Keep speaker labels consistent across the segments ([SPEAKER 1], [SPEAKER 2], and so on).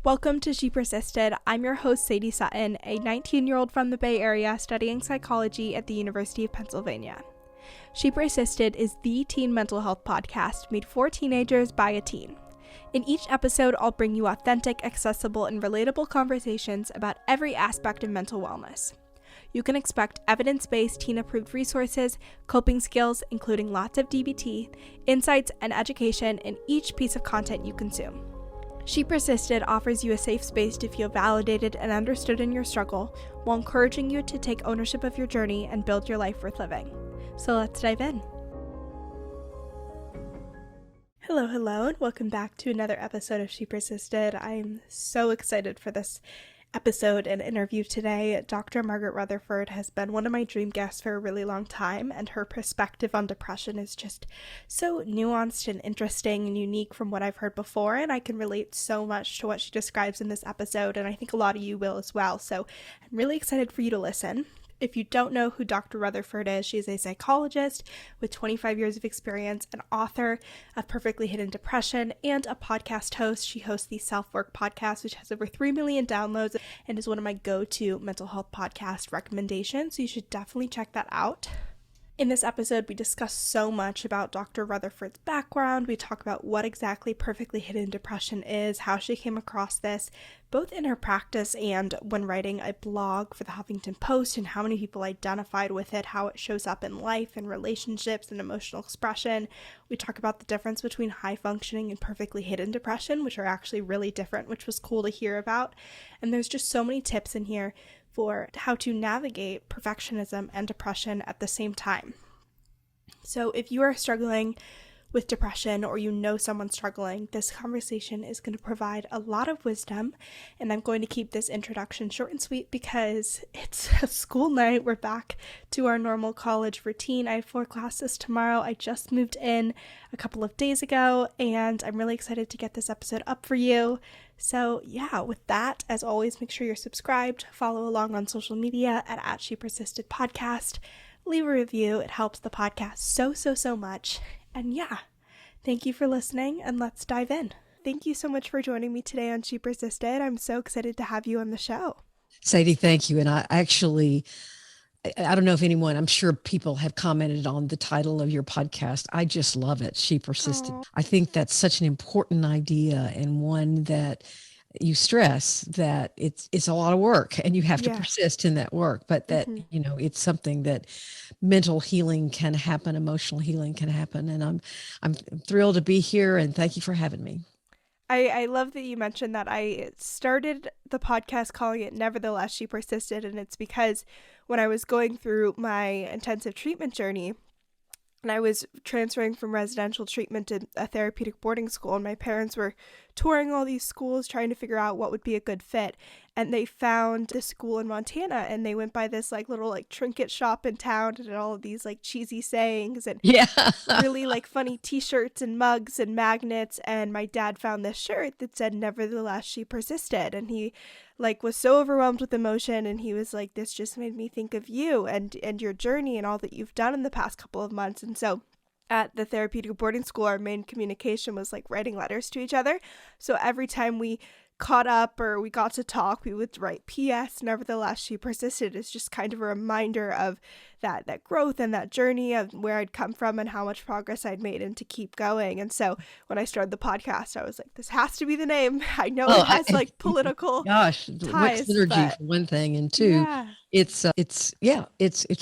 [SPEAKER 1] Welcome to She Persisted. I'm your host, Sadie Sutton, a 19-year-old from the Bay Area studying psychology at the University of Pennsylvania. She Persisted is the teen mental health podcast made for teenagers by a teen. In each episode, I'll bring you authentic, accessible, and relatable conversations about every aspect of mental wellness. You can expect evidence-based teen-approved resources, coping skills, including lots of DBT, insights, and education in each piece of content you consume. She Persisted offers you a safe space to feel validated and understood in your struggle, while encouraging you to take ownership of your journey and build your life worth living. So let's dive in. Hello, and welcome back to another episode of She Persisted. I'm so excited for this episode and interview today. Dr. Margaret Rutherford has been one of my dream guests for a really long time, and her perspective on depression is just so nuanced and interesting and unique from what I've heard before, and I can relate so much to what she describes in this episode, and I think a lot of you will as well, so I'm really excited for you to listen. If you don't know who Dr. Rutherford is, she's a psychologist with 25 years of experience, an author of Perfectly Hidden Depression, and a podcast host. She hosts the Self-Work podcast, which has over 3 million downloads and is one of my go-to mental health podcast recommendations, so you should definitely check that out. In this episode, we discuss so much about Dr. Rutherford's background. We talk about what exactly perfectly hidden depression is, how she came across this, both in her practice and when writing a blog for the Huffington Post, and how many people identified with it, how it shows up in life and relationships and emotional expression. We talk about the difference between high functioning and perfectly hidden depression, which are actually really different, which was cool to hear about. And there's just so many tips in here for how to navigate perfectionism and depression at the same time. So if you are struggling with depression or you know someone struggling, this conversation is going to provide a lot of wisdom, and I'm going to keep this introduction short and sweet because it's a school night. We're back to our normal college routine. I have 4 classes tomorrow. I just moved in a couple of days ago, and I'm really excited to get this episode up for you. So yeah, with that, as always, make sure you're subscribed, follow along on social media at She Persisted Podcast, leave a review. It helps the podcast so much. And yeah, thank you for listening, and let's dive in. Thank you so much for joining me today on She Persisted. I'm so excited to have you on the show.
[SPEAKER 2] Sadie, thank you. And I don't know if anyone, I'm sure people have commented on the title of your podcast. I just love it. She Persisted. Aww. I think that's such an important idea, and one that you stress that it's a lot of work and you have to persist in that work, but that, it's something that mental healing can happen, emotional healing can happen. And I'm thrilled to be here, and thank you for having me.
[SPEAKER 1] I love that you mentioned that. I started the podcast calling it Nevertheless, She Persisted, and it's because when I was going through my intensive treatment journey, and I was transferring from residential treatment to a therapeutic boarding school, and my parents were touring all these schools trying to figure out what would be a good fit, and they found this school in Montana, and they went by this little trinket shop in town and did all of these cheesy sayings and really funny t-shirts and mugs and magnets, and my dad found this shirt that said Nevertheless She Persisted, and he was so overwhelmed with emotion, and he was like, this just made me think of you and your journey and all that you've done in the past couple of months. And so at the therapeutic boarding school, our main communication was writing letters to each other. So every time we caught up or we got to talk, we would write P.S. Nevertheless, She Persisted. It's just kind of a reminder of that growth and that journey of where I'd come from and how much progress I'd made and to keep going. And so when I started the podcast, I was like, this has to be the name. I know it has political ties.
[SPEAKER 2] What's synergy for one thing, and two, it's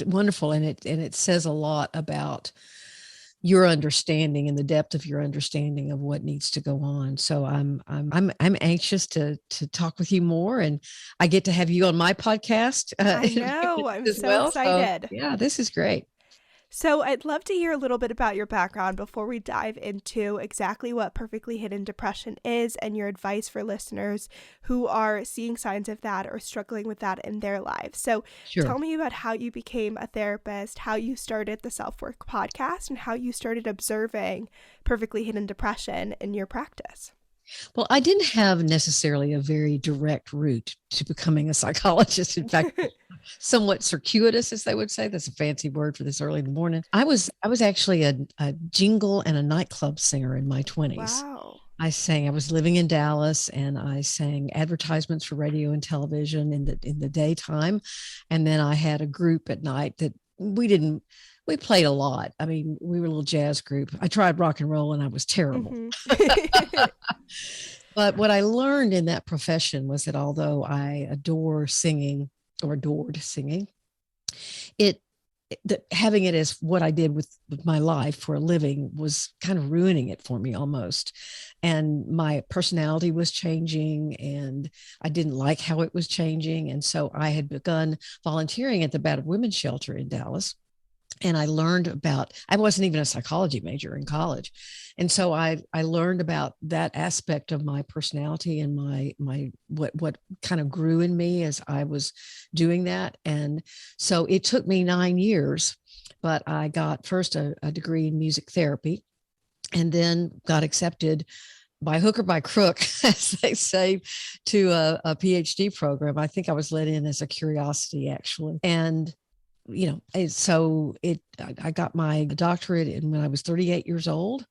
[SPEAKER 2] wonderful, and it says a lot about your understanding and the depth of your understanding of what needs to go on. So I'm anxious to talk with you more, and I get to have you on my podcast.
[SPEAKER 1] I know, I'm so excited.
[SPEAKER 2] So, yeah, this is great.
[SPEAKER 1] So I'd love to hear a little bit about your background before we dive into exactly what perfectly hidden depression is and your advice for listeners who are seeing signs of that or struggling with that in their lives. So Tell me about how you became a therapist, how you started the Self-Work podcast, and how you started observing perfectly hidden depression in your practice.
[SPEAKER 2] Well, I didn't have necessarily a very direct route to becoming a psychologist. In fact, somewhat circuitous, as they would say. That's a fancy word for this early in the morning. I was actually a jingle and a nightclub singer in my 20s.
[SPEAKER 1] Wow.
[SPEAKER 2] I was living in Dallas and I sang advertisements for radio and television in the daytime. And then I had a group at night that we played a lot. I mean, we were a little jazz group. I tried rock and roll and I was terrible.
[SPEAKER 1] Mm-hmm.
[SPEAKER 2] But what I learned in that profession was that although I adored singing, it having it as what I did with my life for a living was kind of ruining it for me almost. And my personality was changing and I didn't like how it was changing. And so I had begun volunteering at the Battered Women's Shelter in Dallas. And I learned about, I wasn't even a psychology major in college. And so I learned about that aspect of my personality and what kind of grew in me as I was doing that. And so it took me 9 years, but I got first a degree in music therapy and then got accepted by hook or by crook, as they say, to a PhD program. I think I was let in as a curiosity, actually. And I got my doctorate when I was 38 years old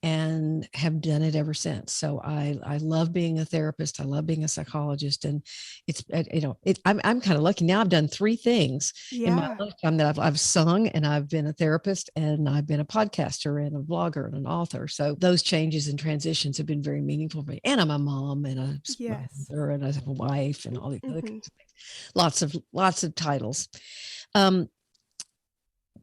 [SPEAKER 2] and have done it ever since. So I love being a therapist. I love being a psychologist, and I'm kind of lucky now. I've done three things in my
[SPEAKER 1] Yeah.
[SPEAKER 2] lifetime that I've sung, and I've been a therapist, and I've been a podcaster and a blogger and an author. So those changes and transitions have been very meaningful for me. And I'm a mom and a
[SPEAKER 1] Yes.
[SPEAKER 2] mother and I have a wife and all these other
[SPEAKER 1] Mm-hmm.
[SPEAKER 2] kinds of things. Lots of titles. Um,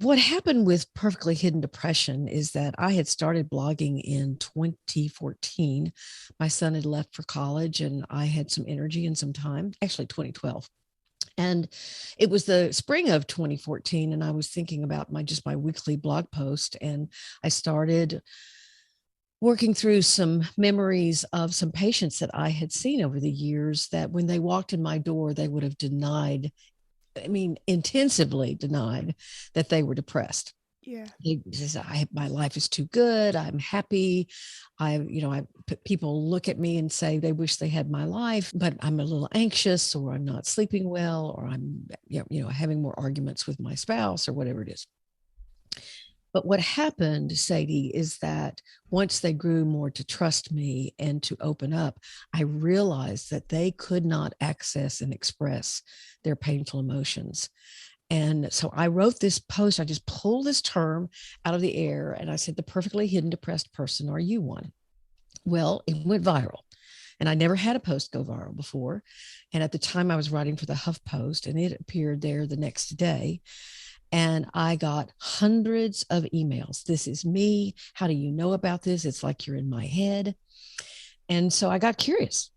[SPEAKER 2] what happened with Perfectly Hidden Depression is that I had started blogging in 2014. My son had left for college and I had some energy and some time, actually 2012. And it was the spring of 2014 and I was thinking about my weekly blog post, and I started working through some memories of some patients that I had seen over the years that when they walked in my door, they would have intensively denied that they were depressed.
[SPEAKER 1] Yeah.
[SPEAKER 2] My life is too good. I'm happy. People look at me and say they wish they had my life, but I'm a little anxious, or I'm not sleeping well, or I'm, having more arguments with my spouse, or whatever it is. But what happened, Sadie, is that once they grew more to trust me and to open up, I realized that they could not access and express their painful emotions. And so I wrote this post. I just pulled this term out of the air and I said, "The perfectly hidden depressed person, are you one?" Well, it went viral. And I never had a post go viral before. And at the time I was writing for the HuffPost, and it appeared there the next day. And I got hundreds of emails. "This is me. How do you know about this? It's like you're in my head." And so I got curious.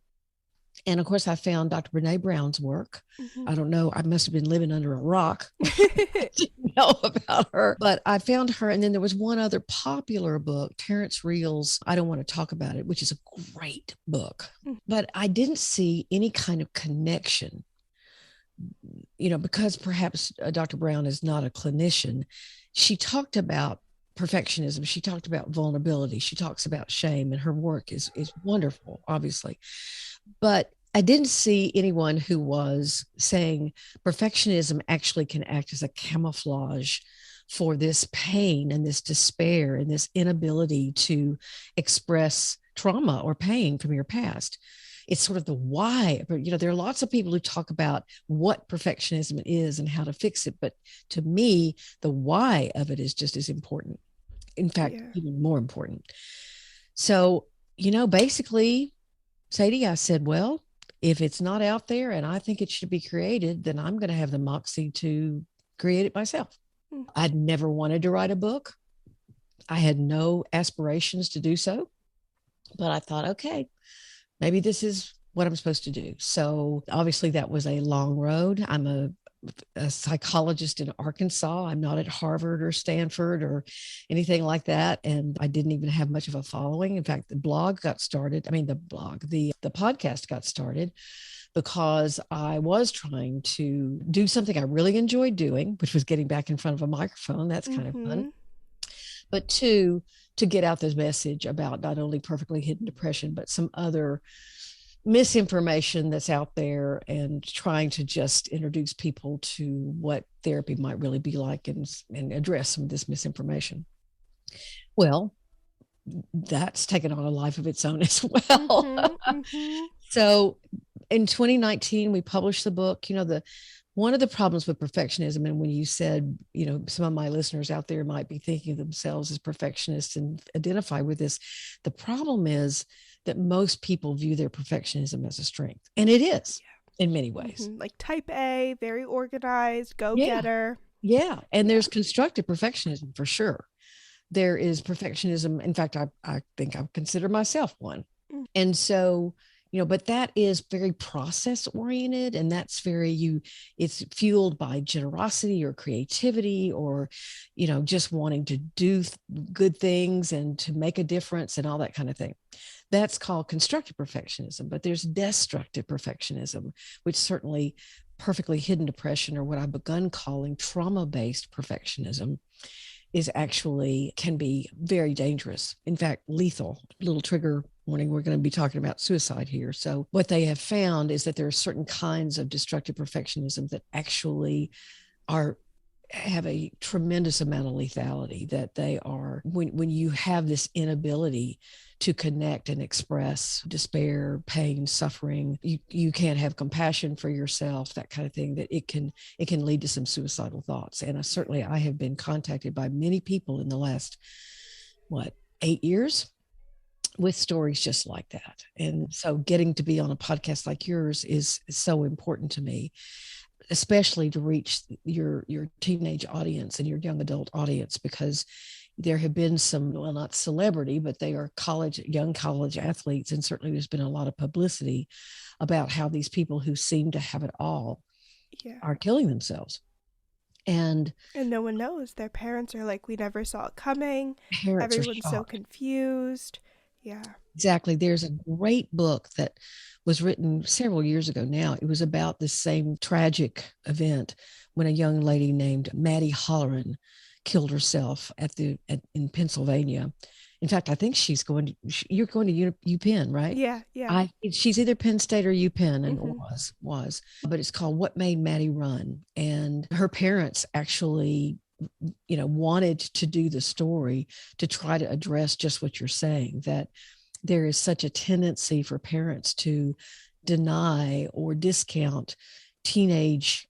[SPEAKER 2] And of course, I found Dr. Brene Brown's work.
[SPEAKER 1] Mm-hmm.
[SPEAKER 2] I don't know, I must have been living under a rock to know about her, but I found her. And then there was one other popular book, Terrence Real's I Don't Want to Talk About It, which is a great book. But I didn't see any kind of connection, because perhaps Dr. Brown is not a clinician. She talked about perfectionism. She talked about vulnerability. She talks about shame, and her work is wonderful, obviously. But I didn't see anyone who was saying perfectionism actually can act as a camouflage for this pain and this despair and this inability to express trauma or pain from your past. It's sort of the why. But, there are lots of people who talk about what perfectionism is and how to fix it. But to me, the why of it is just as important. In fact,
[SPEAKER 1] Yeah.
[SPEAKER 2] even more important. So, basically, Sadie, I said, well, if it's not out there and I think it should be created, then I'm going to have the moxie to create it myself.
[SPEAKER 1] Mm.
[SPEAKER 2] I'd never wanted to write a book. I had no aspirations to do so, but I thought, okay, maybe this is what I'm supposed to do. So obviously that was a long road. I'm a psychologist in Arkansas. I'm not at Harvard or Stanford or anything like that. And I didn't even have much of a following. In fact, the podcast got started because I was trying to do something I really enjoyed doing, which was getting back in front of a microphone. That's kind of fun.
[SPEAKER 1] Mm-hmm.
[SPEAKER 2] But two, to get out this message about not only perfectly hidden depression, but some other misinformation that's out there, and trying to just introduce people to what therapy might really be like, and address some of this misinformation. Well, that's taken on a life of its own as well.
[SPEAKER 1] Mm-hmm. Mm-hmm.
[SPEAKER 2] So in 2019, we published the book. One of the problems with perfectionism, and when you said, some of my listeners out there might be thinking of themselves as perfectionists and identify with this, the problem is that most people view their perfectionism as a strength, and it is in many ways.
[SPEAKER 1] Like type A, very organized, go
[SPEAKER 2] Yeah.
[SPEAKER 1] getter.
[SPEAKER 2] Yeah. And there's constructive perfectionism for sure. There is perfectionism. In fact, I think I consider myself one.
[SPEAKER 1] Mm.
[SPEAKER 2] And so, but that is very process oriented, and that's it's fueled by generosity or creativity, or, just wanting to do good things and to make a difference and all that kind of thing. That's called constructive perfectionism. But there's destructive perfectionism, which certainly perfectly hidden depression, or what I've begun calling trauma-based perfectionism, is actually can be very dangerous. In fact, lethal. Little trigger warning, we're going to be talking about suicide here. So what they have found is that there are certain kinds of destructive perfectionism that actually have a tremendous amount of lethality, that they are, when you have this inability to connect and express despair, pain, suffering, you can't have compassion for yourself, that kind of thing, that it can lead to some suicidal thoughts. And I have been contacted by many people in the last 8 years with stories just like that. And so getting to be on a podcast like yours is so important to me, especially to reach your teenage audience and your young adult audience, because there have been some, well, not celebrity, but they are young college athletes. And certainly there's been a lot of publicity about how these people who seem to have it all are killing themselves. And
[SPEAKER 1] no one knows. Their parents are like, we never saw it coming. Everyone's so confused. Yeah.
[SPEAKER 2] Exactly. There's a great book that was written several years ago now. It was about the same tragic event when a young lady named Maddie Holleran killed herself in Pennsylvania. In fact, I think you're going to UPenn, right?
[SPEAKER 1] Yeah.
[SPEAKER 2] She's either Penn State or UPenn, and was, but it's called What Made Maddie Run. And her parents actually, wanted to do the story to try to address just what you're saying, that there is such a tendency for parents to deny or discount teenage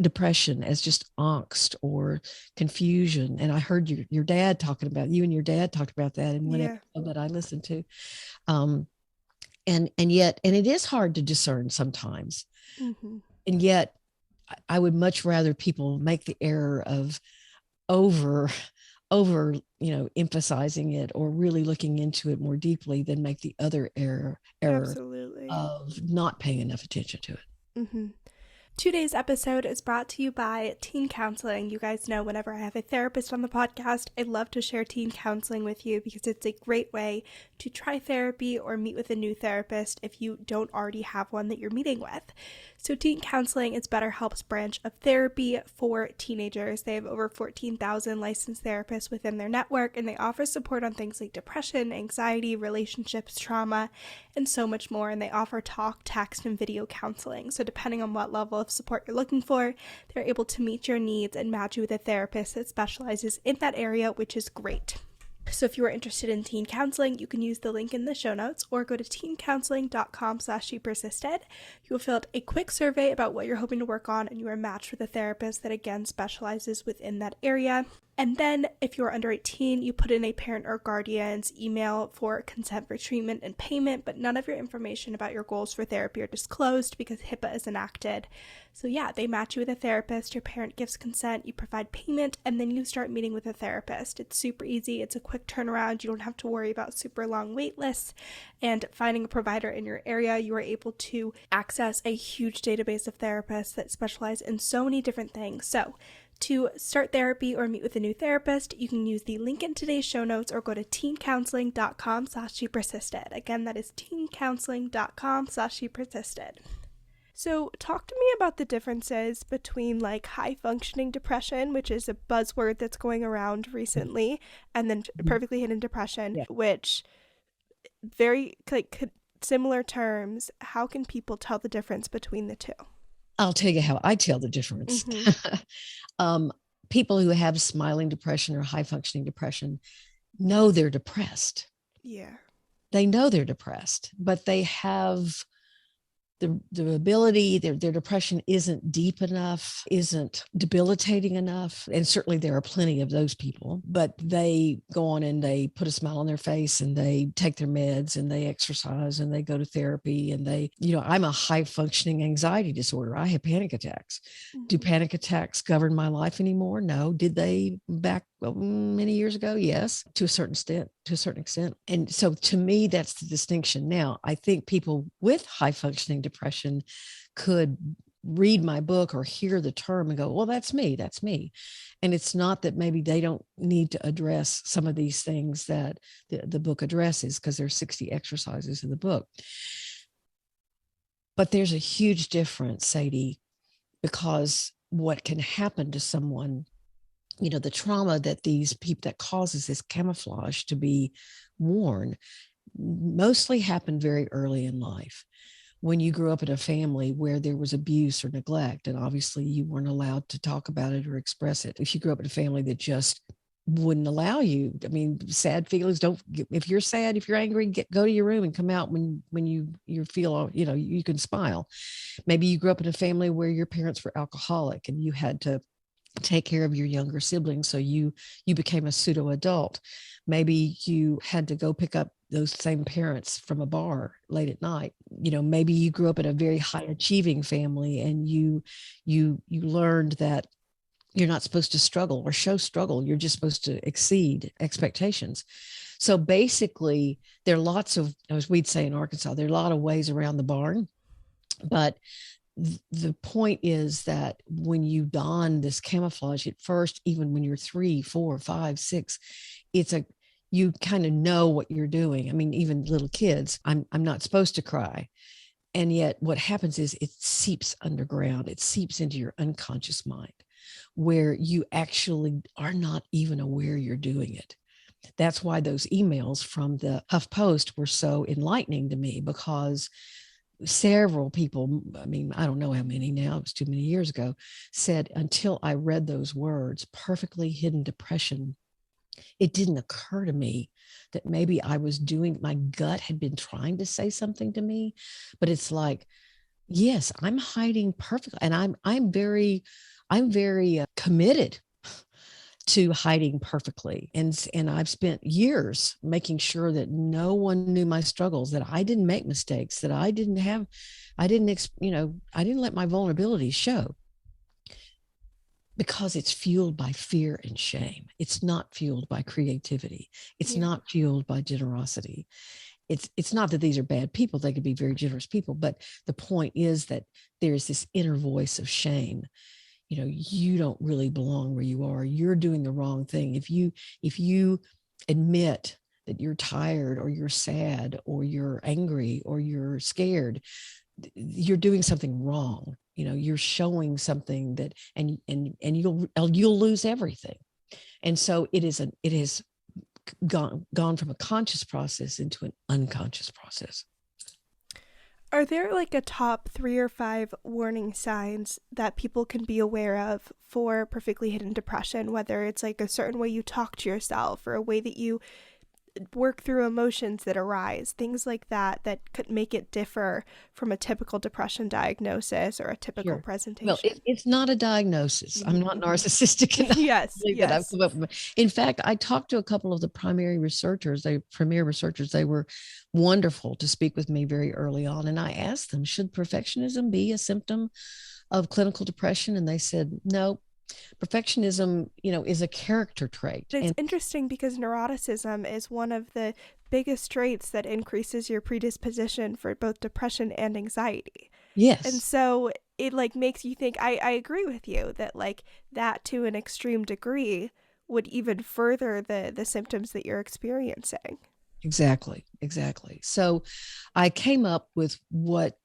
[SPEAKER 2] depression as just angst or confusion. And I heard you and your dad talked about that in one episode that I listened to. And it is hard to discern sometimes.
[SPEAKER 1] Mm-hmm.
[SPEAKER 2] And yet I would much rather people make the error of over emphasizing it or really looking into it more deeply than make the other error
[SPEAKER 1] Absolutely.
[SPEAKER 2] of not paying enough attention to it.
[SPEAKER 1] Mm-hmm. Today's episode is brought to you by teen counseling. You guys know whenever I have a therapist on the podcast, I love to share teen counseling with you because it's a great way to try therapy or meet with a new therapist if you don't already have one that you're meeting with. So teen counseling is BetterHelp's branch of therapy for teenagers. They have over 14,000 licensed therapists within their network, and they offer support on things like depression, anxiety, relationships, trauma, and so much more. And they offer talk, text, and video counseling. So depending on what level of support you're looking for, they're able to meet your needs and match you with a therapist that specializes in that area, which is great. So if you are interested in teen counseling, you can use the link in the show notes or go to teencounseling.com/shepersisted. You will fill out a quick survey about what you're hoping to work on, and you are matched with a therapist that again specializes within that area. And then if you're under 18, you put in a parent or guardian's email for consent for treatment and payment, but none of your information about your goals for therapy are disclosed because HIPAA is enacted. So yeah, they match you with a therapist, your parent gives consent, you provide payment, and then you start meeting with a therapist. It's super easy, it's a quick turnaround, you don't have to worry about super long wait lists, and finding a provider in your area, you are able to access a huge database of therapists that specialize in so many different things. So to start therapy or meet with a new therapist, you can use the link in today's show notes or go to teencounseling.com/shepersisted. Again, that is teencounseling.com/shepersisted. So talk to me about the differences between like high functioning depression, which is a buzzword that's going around recently, and then perfectly hidden depression, which very like similar terms. How can people tell the difference between the two?
[SPEAKER 2] I'll tell you how I tell the difference. People who have smiling depression or high functioning depression, know they're depressed.
[SPEAKER 1] Yeah.
[SPEAKER 2] They know they're depressed, but they have the ability, their depression isn't deep enough, isn't debilitating enough. And certainly there are plenty of those people, but they go on and they put a smile on their face and they take their meds and they exercise and they go to therapy and they, I'm a high functioning anxiety disorder. I have panic attacks. Do panic attacks govern my life anymore? No. Did they back many years ago? Yes, to a certain extent. And so to me, that's the distinction. Now, I think people with high functioning depression could read my book or hear the term and go, well, that's me. And it's not that maybe they don't need to address some of these things that the book addresses, because there's 60 exercises in the book. But there's a huge difference, Sadie, because what can happen to someone, the trauma that these people, that causes this camouflage to be worn, mostly happened very early in life. When you grew up in a family where there was abuse or neglect, and obviously you weren't allowed to talk about it or express it. If you grew up in a family that just wouldn't allow you, I mean, sad feelings don't, if you're sad, if you're angry, go to your room and come out when you feel, you can smile. Maybe you grew up in a family where your parents were alcoholic and you had to take care of your younger siblings, so you became a pseudo adult. Maybe you had to go pick up those same parents from a bar late at night. Maybe you grew up in a very high achieving family and you learned that you're not supposed to struggle or show struggle. You're just supposed to exceed expectations. So basically, there are lots of, as we'd say in Arkansas, there are a lot of ways around the barn. But the point is that when you don this camouflage at first, even when you're 3, 4, 5, 6, you kind of know what you're doing. I mean, even little kids, I'm not supposed to cry. And yet what happens is it seeps underground. It seeps into your unconscious mind where you actually are not even aware you're doing it. That's why those emails from the HuffPost were so enlightening to me, because several people, I mean, I don't know how many now, it was too many years ago, said, until I read those words, perfectly hidden depression, it didn't occur to me that maybe my gut had been trying to say something to me. But it's like, yes, I'm hiding perfectly. And I'm very committed to hiding perfectly. And I've spent years making sure that no one knew my struggles, that I didn't make mistakes, that I didn't let my vulnerabilities show, because it's fueled by fear and shame. It's not fueled by creativity. It's not fueled by generosity. It's not that these are bad people. They could be very generous people, but the point is that there's this inner voice of shame. You don't really belong where you are. You're doing the wrong thing. If you admit that you're tired or you're sad or you're angry or you're scared, you're doing something wrong. You're showing something that, and you'll lose everything. And so it has gone from a conscious process into an unconscious process.
[SPEAKER 1] Are there like a top 3 or 5 warning signs that people can be aware of for perfectly hidden depression, whether it's like a certain way you talk to yourself or a way that you work through emotions that arise, things like that could make it differ from a typical depression diagnosis or a typical presentation?
[SPEAKER 2] Well, it's not a diagnosis. I'm not narcissistic enough.
[SPEAKER 1] Yes.
[SPEAKER 2] That I've come up with. In fact, I talked to a couple of the premier researchers. They were wonderful to speak with me very early on. And I asked them, should perfectionism be a symptom of clinical depression? And they said, no. Perfectionism, is a character trait.
[SPEAKER 1] It's interesting because neuroticism is one of the biggest traits that increases your predisposition for both depression and anxiety.
[SPEAKER 2] Yes.
[SPEAKER 1] And so it like makes you think, I agree with you that like that to an extreme degree would even further the symptoms that you're experiencing.
[SPEAKER 2] Exactly. So I came up with what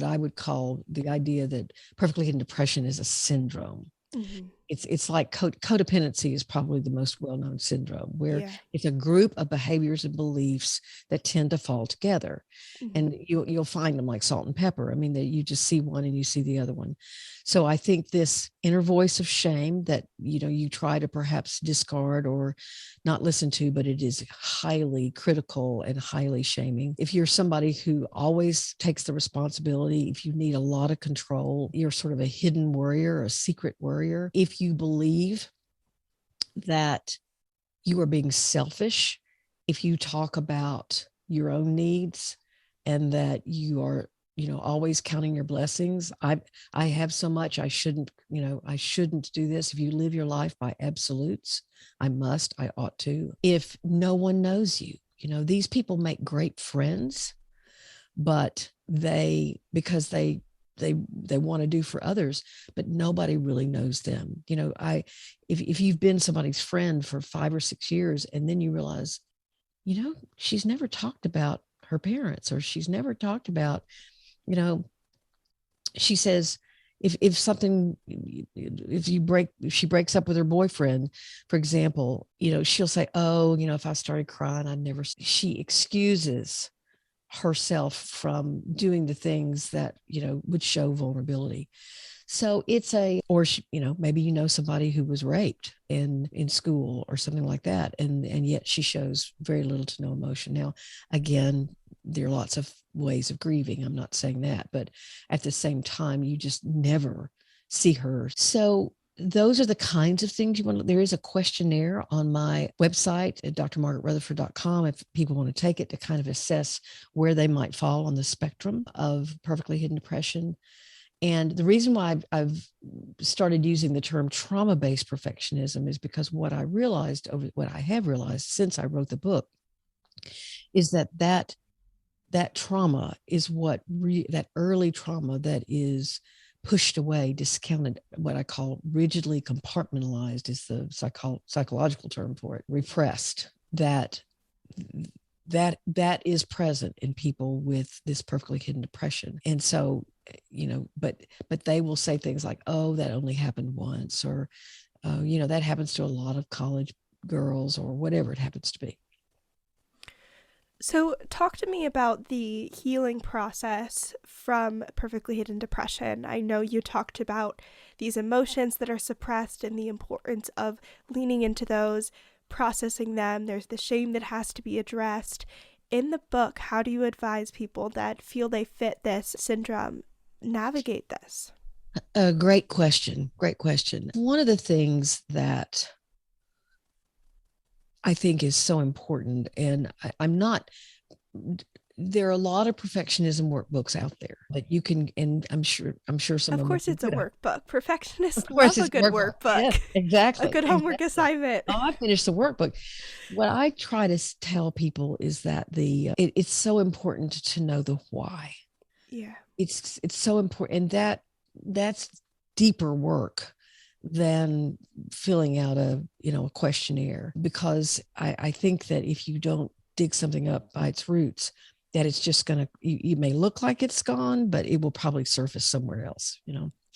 [SPEAKER 2] I would call the idea that perfectly hidden depression is a syndrome. Mm-hmm. It's like codependency is probably the most well-known syndrome, where
[SPEAKER 1] Yeah.
[SPEAKER 2] it's a group of behaviors and beliefs that tend to fall together.
[SPEAKER 1] Mm-hmm.
[SPEAKER 2] And you'll find them like salt and pepper. I mean, that you just see one and you see the other one. So I think this inner voice of shame that, you try to perhaps discard or not listen to, but it is highly critical and highly shaming. If you're somebody who always takes the responsibility, if you need a lot of control, you're sort of a hidden warrior, a secret warrior. If you believe that you are being selfish, if you talk about your own needs and that you are always counting your blessings. I have so much, I shouldn't do this. If you live your life by absolutes, I ought to. If no one knows you, these people make great friends, but because they want to do for others, but nobody really knows them. If you've been somebody's friend for 5 or 6 years and then you realize, she's never talked about her parents, or she's never talked about, she says, if she breaks up with her boyfriend, for example, she'll say, oh, if I started crying, she excuses herself from doing the things that, would show vulnerability. So maybe somebody who was raped in school or something like that, and yet she shows very little to no emotion. Now, again, there are lots of ways of grieving. I'm not saying that, but at the same time, you just never see her. So those are the kinds of things you want. There is a questionnaire on my website at drmargaretrutherford.com if people want to take it to kind of assess where they might fall on the spectrum of perfectly hidden depression. And the reason why I've started using the term trauma-based perfectionism is because what I have realized since I wrote the book is that trauma is that early trauma that is pushed away, discounted, what I call rigidly compartmentalized is the psychological term for it, repressed, that is present in people with this perfectly hidden depression. And so, but they will say things like, oh, that only happened once, or, that happens to a lot of college girls, or whatever it happens to be.
[SPEAKER 1] So talk to me about the healing process from perfectly hidden depression. I know you talked about these emotions that are suppressed and the importance of leaning into those, processing them. There's the shame that has to be addressed. In the book, how do you advise people that feel they fit this syndrome navigate this?
[SPEAKER 2] Great question. Great question. One of the things that I think is so important, and I'm not, there are a lot of perfectionism workbooks out there that you can, and I'm sure some
[SPEAKER 1] of course it's a workbook. Perfectionists love a good workbook.
[SPEAKER 2] Yes, exactly.
[SPEAKER 1] A good homework assignment.
[SPEAKER 2] Oh, I finished the workbook. What I try to tell people is that it's so important to know the why.
[SPEAKER 1] Yeah.
[SPEAKER 2] It's so important, and that's deeper work than filling out a questionnaire, because I think that if you don't dig something up by its roots, that it's just you may look like it's gone, but it will probably surface somewhere else.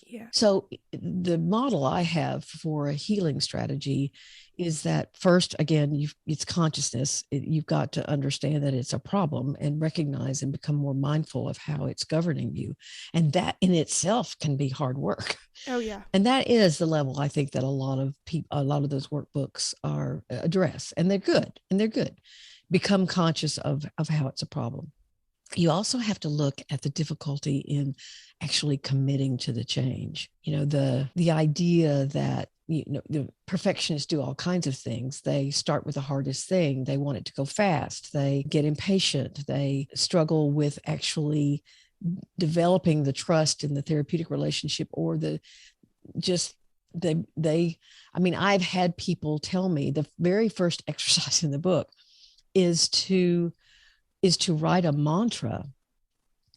[SPEAKER 1] Yeah.
[SPEAKER 2] So the model I have for a healing strategy is that, first, again, it's consciousness. You've got to understand that it's a problem and recognize and become more mindful of how it's governing you. And that in itself can be hard work.
[SPEAKER 1] Oh, yeah.
[SPEAKER 2] And that is the level I think that a lot of those workbooks are address, and they're good. Become conscious of how it's a problem. You also have to look at the difficulty in actually committing to the change. The idea that the perfectionists do all kinds of things. They start with the hardest thing. They want it to go fast. They get impatient. They struggle with actually developing the trust in the therapeutic relationship, or I've had people tell me the very first exercise in the book is to write a mantra.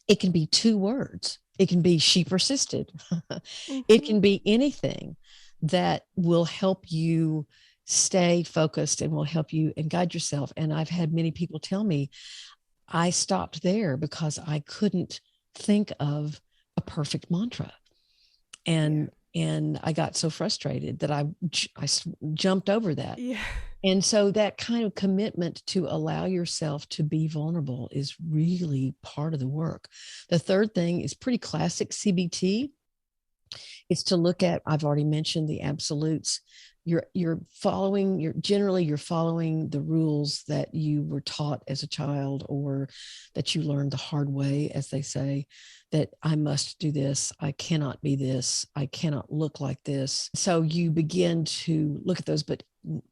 [SPEAKER 2] It can be 2 words. It can be "she persisted."
[SPEAKER 1] Mm-hmm.
[SPEAKER 2] It can be anything that will help you stay focused and will help you and guide yourself. And I've had many people tell me, I stopped there because I couldn't think of a perfect mantra. And And I got so frustrated that I jumped over that.
[SPEAKER 1] Yeah.
[SPEAKER 2] And so that kind of commitment to allow yourself to be vulnerable is really part of the work. The third thing is pretty classic CBT. It's to look at, I've already mentioned the absolutes. You're following, you're following the rules that you were taught as a child, or that you learned the hard way, as they say, that I must do this, I cannot be this, I cannot look like this. So you begin to look at those, but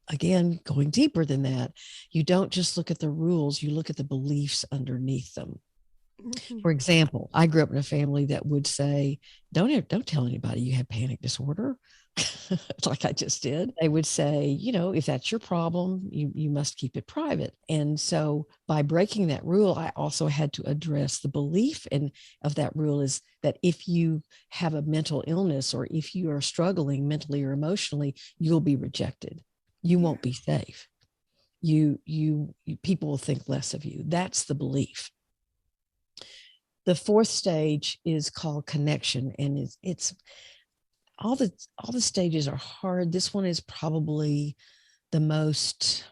[SPEAKER 2] again, going deeper than that, you don't just look at the rules, you look at the beliefs underneath them.
[SPEAKER 1] Mm-hmm.
[SPEAKER 2] For example, I grew up in a family that would say, don't tell anybody you have panic disorder. Like I just did. They would say, if that's your problem, you must keep it private. And so by breaking that rule, I also had to address the belief of that rule, is that if you have a mental illness, or if you are struggling mentally or emotionally, you'll be rejected. You won't be safe. You people will think less of you. That's the belief. The fourth stage is called connection, and it's all the stages are hard. This one is probably the most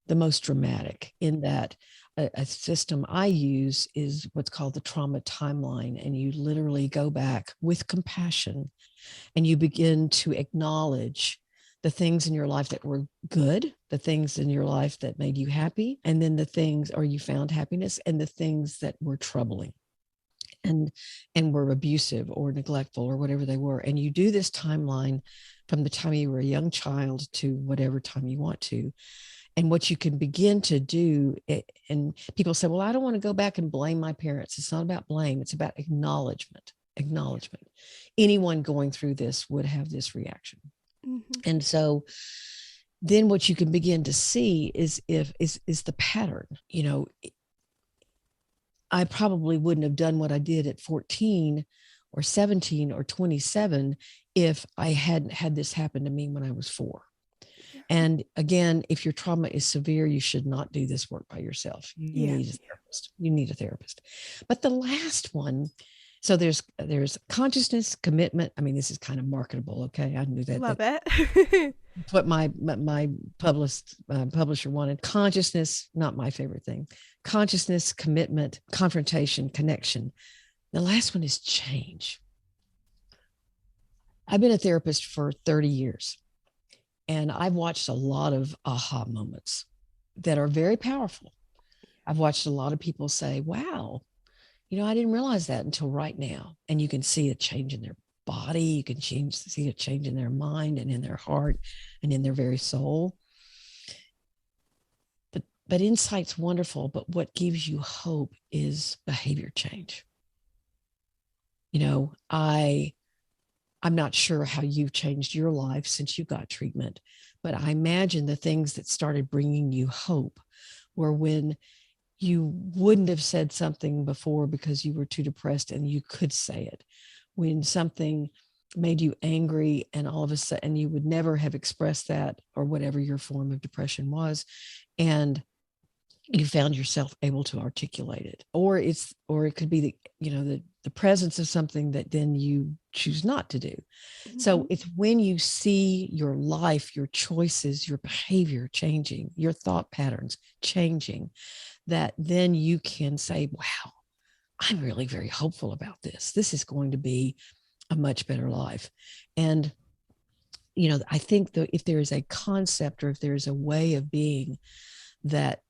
[SPEAKER 2] dramatic, in that a system I use is what's called the trauma timeline. And you literally go back with compassion, and you begin to acknowledge the things in your life that were good, the things in your life that made you happy, and then the things, or you found happiness, and the things that were troubling and were abusive or neglectful or whatever they were. And you do this timeline from the time you were a young child to whatever time you want to. And what you can begin to do, and people say, well, I don't want to go back and blame my parents. It's not about blame. It's about acknowledgement. Anyone going through this would have this reaction. Mm-hmm. And so then what you can begin to see is the pattern. I probably wouldn't have done what I did at 14 or 17 or 27 if I hadn't had this happen to me when I was 4. Yeah. And again, if your trauma is severe, you should not do this work by yourself. You need a therapist. You need a therapist. But the last one, so there's consciousness, commitment. I mean, this is kind of marketable. Okay. I knew that.
[SPEAKER 1] Love it.
[SPEAKER 2] What my publisher wanted. Consciousness, not my favorite thing. Consciousness, commitment, confrontation, connection. The last one is change. I've been a therapist for 30 years, and I've watched a lot of aha moments that are very powerful. I've watched a lot of people say, wow, I didn't realize that until right now. And you can see a change in their body. You can see a change in their mind and in their heart and in their very soul. But insight's wonderful. But what gives you hope is behavior change. I'm not sure how you've changed your life since you got treatment, but I imagine the things that started bringing you hope were when you wouldn't have said something before because you were too depressed and you could say it. When something made you angry and all of a sudden you would never have expressed that, or whatever your form of depression was, and you found yourself able to articulate it. Or it could be the presence of something that then you choose not to do. Mm-hmm. So it's when you see your life, your choices, your behavior changing, your thought patterns changing, that then you can say, wow, I'm really very hopeful about this. This is going to be a much better life. And, I think that if there is a concept, or if there's a way of being that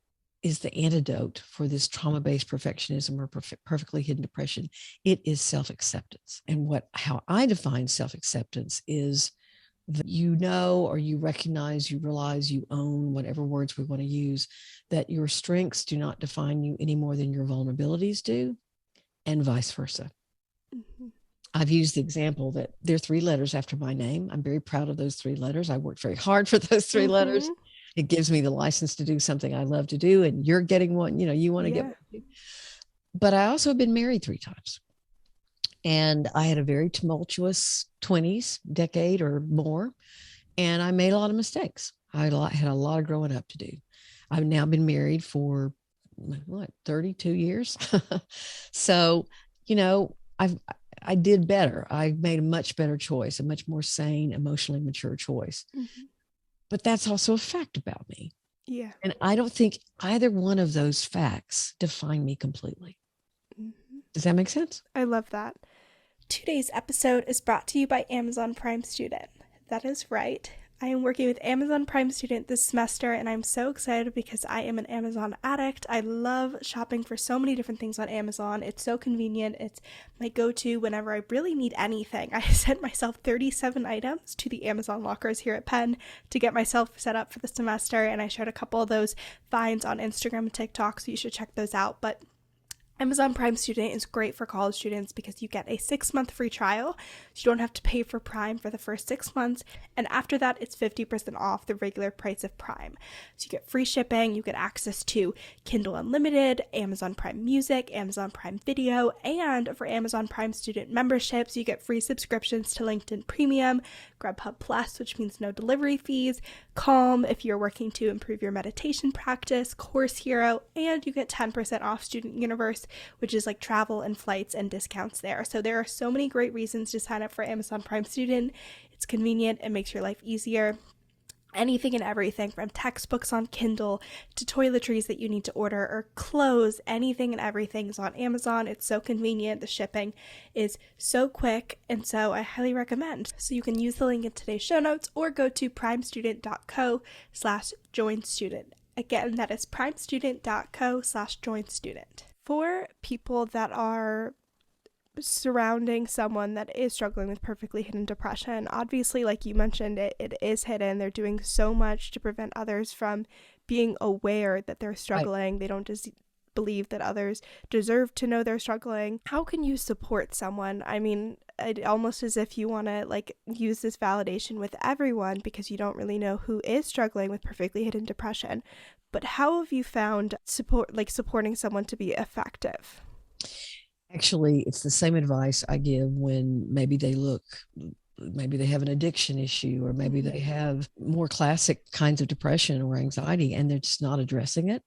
[SPEAKER 2] is the antidote for this trauma-based perfectionism or perfectly hidden depression, it is self-acceptance. And how I define self-acceptance is that or you recognize, you realize, you own, whatever words we want to use, that your strengths do not define you any more than your vulnerabilities do, and vice versa. Mm-hmm. I've used the example that there are 3 letters after my name. I'm very proud of those 3 letters. I worked very hard for those 3 letters. It gives me the license to do something I love to do, and you're getting one, you want to get one. But I also have been married 3 times. And I had a very tumultuous 20s, decade or more, and I made a lot of mistakes. I had a lot of growing up to do. I've now been married for 32 years. So, I did better. I made a much better choice, a much more sane, emotionally mature choice.
[SPEAKER 1] Mm-hmm.
[SPEAKER 2] But that's also a fact about me.
[SPEAKER 1] Yeah.
[SPEAKER 2] And I don't think either one of those facts define me completely.
[SPEAKER 1] Mm-hmm.
[SPEAKER 2] Does that make sense?
[SPEAKER 1] I love that. Today's episode is brought to you by Amazon Prime Student. That is right. I am working with Amazon Prime Student this semester, and I'm so excited because I am an Amazon addict. I love shopping for so many different things on Amazon. It's so convenient. It's my go-to whenever I really need anything. I sent myself 37 items to the Amazon lockers here at Penn to get myself set up for the semester, and I shared a couple of those finds on Instagram and TikTok, so you should check those out. But Amazon Prime Student is great for college students because you get a 6-month free trial. So you don't have to pay for Prime for the first 6 months. And after that, it's 50% off the regular price of Prime. So you get free shipping, you get access to Kindle Unlimited, Amazon Prime Music, Amazon Prime Video, and for Amazon Prime Student memberships, you get free subscriptions to LinkedIn Premium, Grubhub Plus, which means no delivery fees, Calm if you're working to improve your meditation practice, Course Hero, and you get 10% off Student Universe, which is like travel and flights and discounts there. So there are so many great reasons to sign up for Amazon Prime Student. It's convenient, it makes your life easier. Anything and everything from textbooks on Kindle to toiletries that you need to order or clothes, anything and everything is on Amazon. It's so convenient. The shipping is so quick, and so I highly recommend. So you can use the link in today's show notes or go to primestudent.co/join-student. Again, that is primestudent.co/join-student. For people that are surrounding someone that is struggling with perfectly hidden depression, obviously, like you mentioned, it is hidden. They're doing so much to prevent others from being aware that they're struggling. Right. They don't just believe that others deserve to know they're struggling. How can you support someone? I mean, almost as if you want to like use this validation with everyone because you don't really know who is struggling with perfectly hidden depression. But how have you found supporting someone to be effective?
[SPEAKER 2] Actually, it's the same advice I give when maybe they have an addiction issue, or maybe they have more classic kinds of depression or anxiety and they're just not addressing it.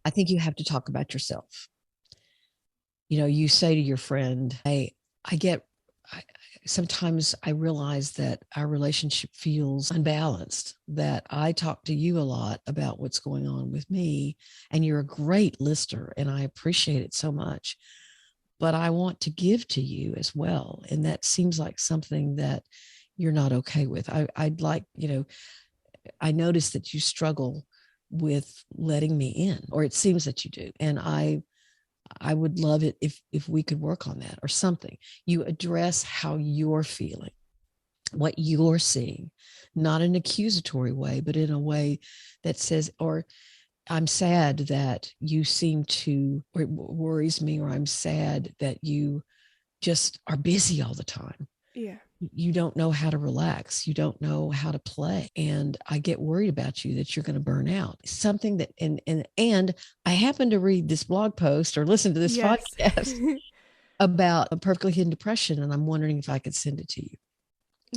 [SPEAKER 2] I think you have to talk about yourself. You say to your friend, hey, sometimes I realize that our relationship feels unbalanced, that I talk to you a lot about what's going on with me, and you're a great listener, and I appreciate it so much. But I want to give to you as well. And that seems like something that you're not okay with. I'd like, I notice that you struggle with letting me in, or it seems that you do. And I would love it if we could work on that or something. You address how you're feeling, what you're seeing, not in an accusatory way, but in a way that says, or I'm sad that you seem to, or it worries me, or I'm sad that you just are busy all the time.
[SPEAKER 1] Yeah.
[SPEAKER 2] You don't know how to relax. You don't know how to play. And I get worried about you that you're going to burn out. Something that, and I happened to read this blog post or listen to this podcast about a perfectly hidden depression. And I'm wondering if I could send it to you.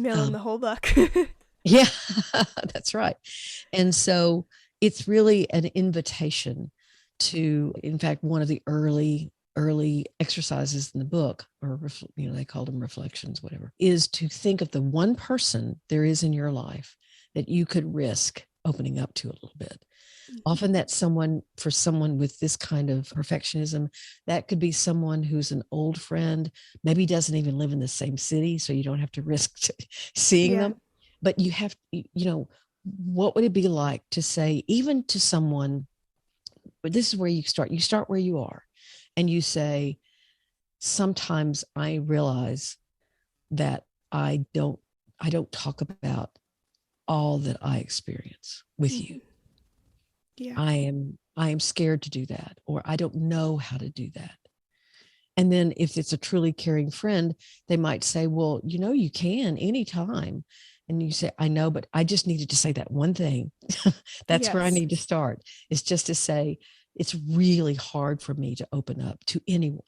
[SPEAKER 1] Mail in the whole book.
[SPEAKER 2] Yeah, that's right. And so it's really an invitation to, in fact, one of the early exercises in the book, or they called them reflections, whatever, is to think of the one person there is in your life that you could risk opening up to a little bit. Mm-hmm. Often that's for someone with this kind of perfectionism, that could be someone who's an old friend, maybe doesn't even live in the same city, so you don't have to risk seeing them. But you have, what would it be like to say, even to someone, but this is where you start where you are, and you say, sometimes I realize that I don't talk about all that I experience with you.
[SPEAKER 1] Yeah.
[SPEAKER 2] I am scared to do that, or I don't know how to do that. And then if it's a truly caring friend, they might say, well, you can anytime. And you say, I know, but I just needed to say that one thing. That's where I need to start. It's just to say, it's really hard for me to open up to anyone.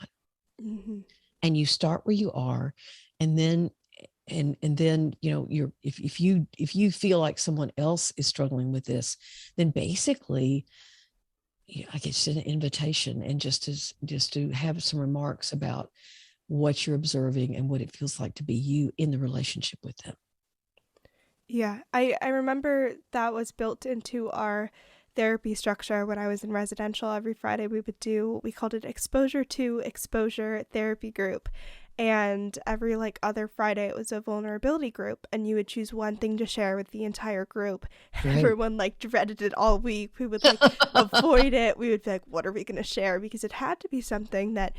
[SPEAKER 2] Mm-hmm. And you start where you are. And then, and then, if you feel like someone else is struggling with this, then basically, I guess an invitation, and just to have some remarks about what you're observing and what it feels like to be you in the relationship with them.
[SPEAKER 1] Yeah, I remember that was built into our therapy structure when I was in residential. Every Friday we would do, we called it exposure to exposure therapy group. And every like other Friday it was a vulnerability group, and you would choose one thing to share with the entire group.
[SPEAKER 2] Right.
[SPEAKER 1] Everyone like dreaded it all week. We would like avoid it. We would be like, what are we going to share? Because it had to be something that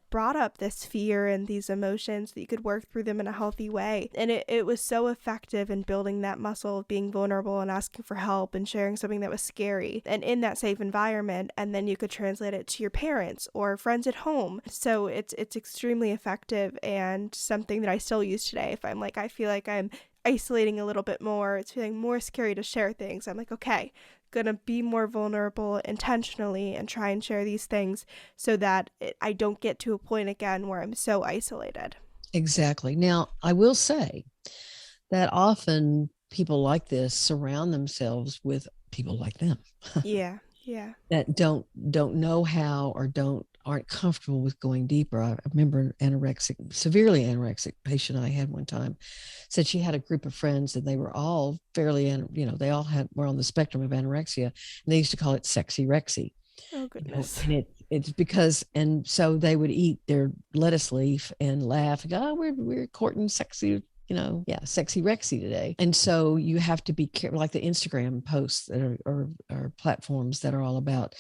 [SPEAKER 1] brought up this fear and these emotions, that you could work through them in a healthy way. And it was so effective in building that muscle of being vulnerable and asking for help and sharing something that was scary, and in that safe environment. And then you could translate it to your parents or friends at home. So it's extremely effective, and something that I still use today. If I'm like, I feel like I'm isolating a little bit more, it's feeling more scary to share things, I'm like, okay, gonna be more vulnerable intentionally and try and share these things so that I don't get to a point again where I'm so isolated.
[SPEAKER 2] Exactly. Now, I will say that often people like this surround themselves with people like them.
[SPEAKER 1] Yeah, yeah.
[SPEAKER 2] That don't know how or aren't comfortable with going deeper. I remember an severely anorexic patient I had one time said she had a group of friends and they were all fairly, they all were on the spectrum of anorexia, and they used to call it sexy rexy.
[SPEAKER 1] Oh goodness.
[SPEAKER 2] And it's because, and so they would eat their lettuce leaf and laugh and go, oh, we're courting sexy, sexy Rexy today. And so you have to be careful, like the Instagram posts that are platforms that are all about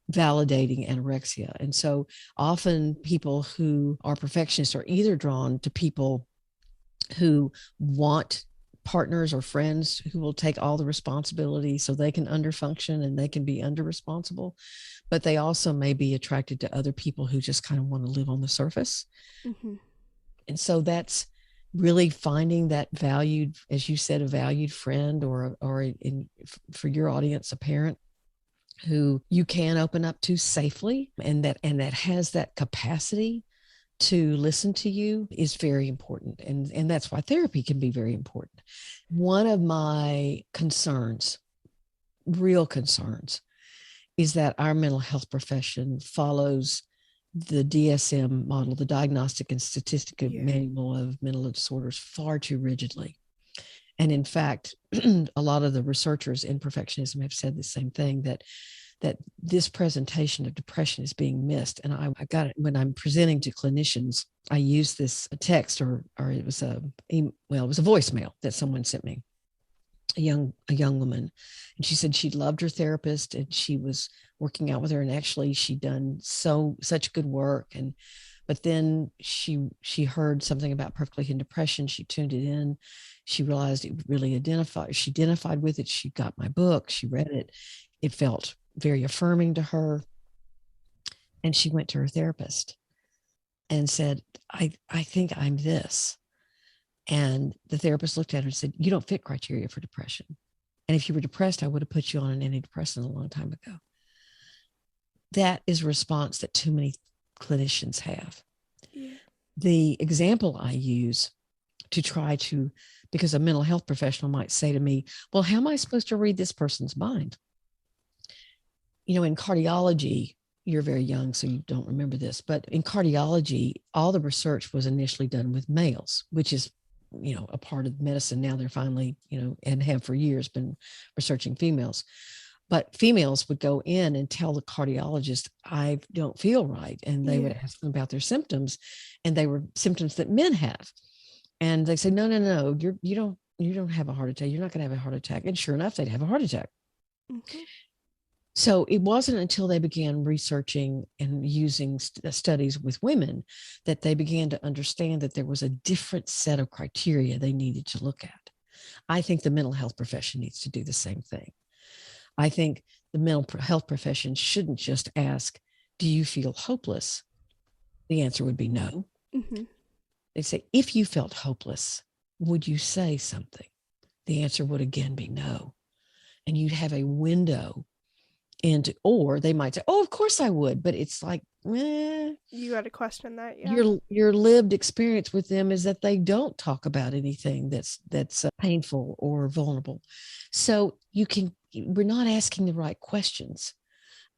[SPEAKER 2] validating anorexia. And so often people who are perfectionists are either drawn to people who want partners or friends who will take all the responsibility so they can underfunction and they can be under responsible, but they also may be attracted to other people who just kind of want to live on the surface.
[SPEAKER 1] Mm-hmm.
[SPEAKER 2] And so that's really finding that valued, as you said, a valued friend, or for your audience, a parent who you can open up to safely, and that has that capacity to listen to you, is very important. And that's why therapy can be very important. One of my real concerns, is that our mental health profession follows the DSM model, the Diagnostic and Statistical Manual of Mental Disorders, far too rigidly. And in fact, a lot of the researchers in perfectionism have said the same thing, that this presentation of depression is being missed. And I got it when I'm presenting to clinicians. I use this text, or it was it was a voicemail that someone sent me, a young woman, and she said she loved her therapist and she was working out with her, and actually she'd done such good work, but then she heard something about perfectly hidden depression. She tuned it in. She realized it really she identified with it. She got my book, she read it. It felt very affirming to her. And she went to her therapist and said, I think I'm this. And the therapist looked at her and said, you don't fit criteria for depression. And if you were depressed, I would have put you on an antidepressant a long time ago. That is a response that too many clinicians have. Yeah. The example I use to try to, because a mental health professional might say to me, well, how am I supposed to read this person's mind? In cardiology, you're very young, so you don't remember this, but in cardiology, all the research was initially done with males, which is, a part of medicine. Now they're finally, and have for years been researching females. But females would go in and tell the cardiologist, I don't feel right. And they would ask them about their symptoms, and they were symptoms that men have. And they say, no, you don't have a heart attack. You're not going to have a heart attack. And sure enough, they'd have a heart attack. Mm-hmm. So it wasn't until they began researching and using studies with women that they began to understand that there was a different set of criteria they needed to look at. I think the mental health profession needs to do the same thing. I think the mental health profession shouldn't just ask, do you feel hopeless? The answer would be no. Mm-hmm. They'd say, if you felt hopeless, would you say something? The answer would again be no. And you'd have a window into, or they might say, oh, of course I would. But it's like,
[SPEAKER 1] you got to question that. Yeah.
[SPEAKER 2] Your lived experience with them is that they don't talk about anything that's painful or vulnerable. So we're not asking the right questions.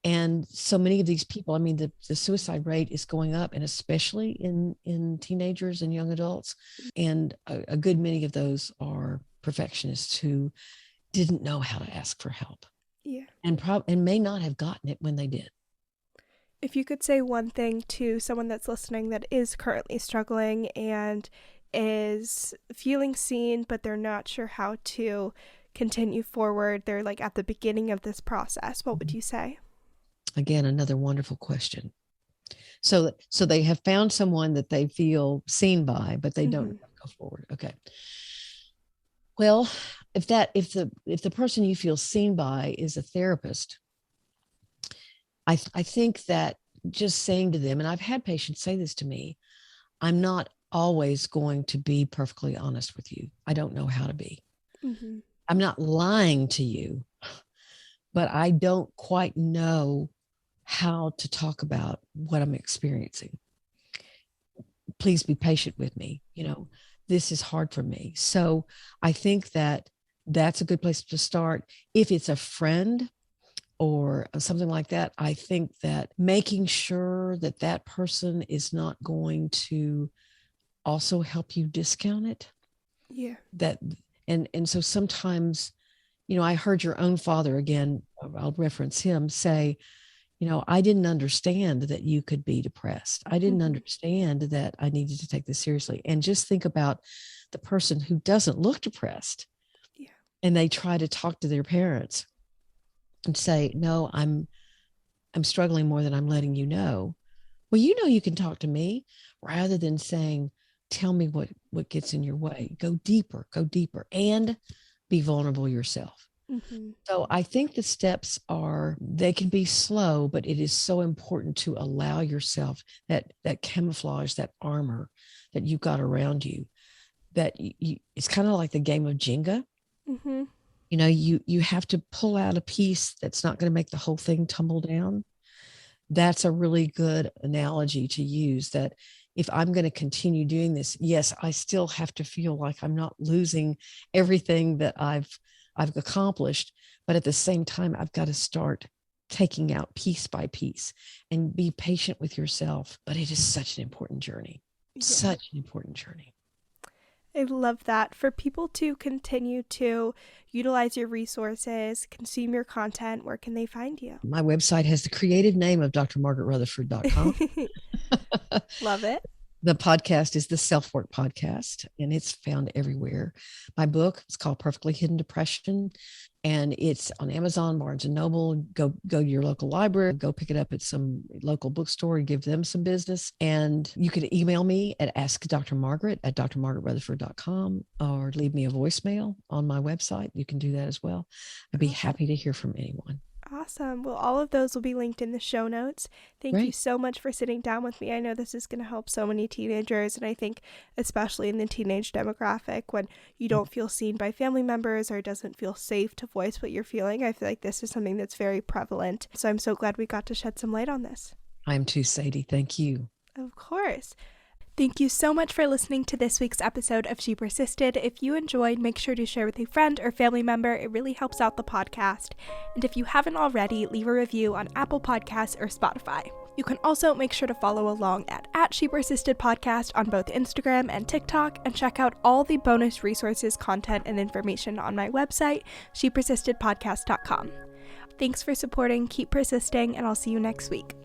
[SPEAKER 2] And so many of these people, I mean, the suicide rate is going up, and especially in teenagers and young adults. And a good many of those are perfectionists who didn't know how to ask for help.
[SPEAKER 1] Yeah.
[SPEAKER 2] And may not have gotten it when they did.
[SPEAKER 1] If you could say one thing to someone that's listening that is currently struggling and is feeling seen, but they're not sure how to continue forward, they're like at the beginning of this process, what would you say?
[SPEAKER 2] Again, another wonderful question. So they have found someone that they feel seen by, but they don't go forward. Okay. Well, if the person you feel seen by is a therapist, I think that just saying to them, and I've had patients say this to me, I'm not always going to be perfectly honest with you. I don't know how to be. I'm not lying to you, but I don't quite know how to talk about what I'm experiencing. Please be patient with me. This is hard for me. So I think that that's a good place to start. If it's a friend or something like that, I think that making sure that that person is not going to also help you discount it.
[SPEAKER 1] Yeah.
[SPEAKER 2] And so sometimes, I heard your own father, again, I'll reference him, say, I didn't understand that you could be depressed. I didn't understand that I needed to take this seriously. And just think about the person who doesn't look depressed.
[SPEAKER 1] Yeah.
[SPEAKER 2] And they try to talk to their parents and say, no, I'm struggling more than I'm letting you know. Well, you can talk to me, rather than saying, tell me what gets in your way. Go deeper, and be vulnerable yourself. So I think the steps they can be slow, but it is so important to allow yourself that camouflage, that armor that you've got around you, that it's kind of like the game of Jenga. You have to pull out a piece that's not going to make the whole thing tumble down. That's a really good analogy to use, that if I'm going to continue doing this, yes, I still have to feel like I'm not losing everything that I've accomplished, but at the same time, I've got to start taking out piece by piece and be patient with yourself. But it is such an important journey, such an important journey.
[SPEAKER 1] I love that. For people to continue to utilize your resources, consume your content, where can they find you?
[SPEAKER 2] My website has the creative name of drmargaretrutherford.com.
[SPEAKER 1] Love it.
[SPEAKER 2] The podcast is the Self-Work Podcast, and it's found everywhere. My book is called Perfectly Hidden Depression, and it's on Amazon, Barnes & Noble. Go to your local library, go pick it up at some local bookstore and give them some business. And you can email me at askdrmargaret@drmargaretrutherford.com, or leave me a voicemail on my website. You can do that as well. I'd be happy to hear from anyone.
[SPEAKER 1] Awesome. Well, all of those will be linked in the show notes. Thank you so much for sitting down with me. I know this is going to help so many teenagers, and I think especially in the teenage demographic, when you don't feel seen by family members or doesn't feel safe to voice what you're feeling, I feel like this is something that's very prevalent. So I'm so glad we got to shed some light on this.
[SPEAKER 2] I'm too, Sadie. Thank you.
[SPEAKER 1] Of course. Thank you so much for listening to this week's episode of She Persisted. If you enjoyed, make sure to share with a friend or family member. It really helps out the podcast. And if you haven't already, leave a review on Apple Podcasts or Spotify. You can also make sure to follow along at She Persisted Podcast on both Instagram and TikTok, and check out all the bonus resources, content, and information on my website, shepersistedpodcast.com. Thanks for supporting, keep persisting, and I'll see you next week.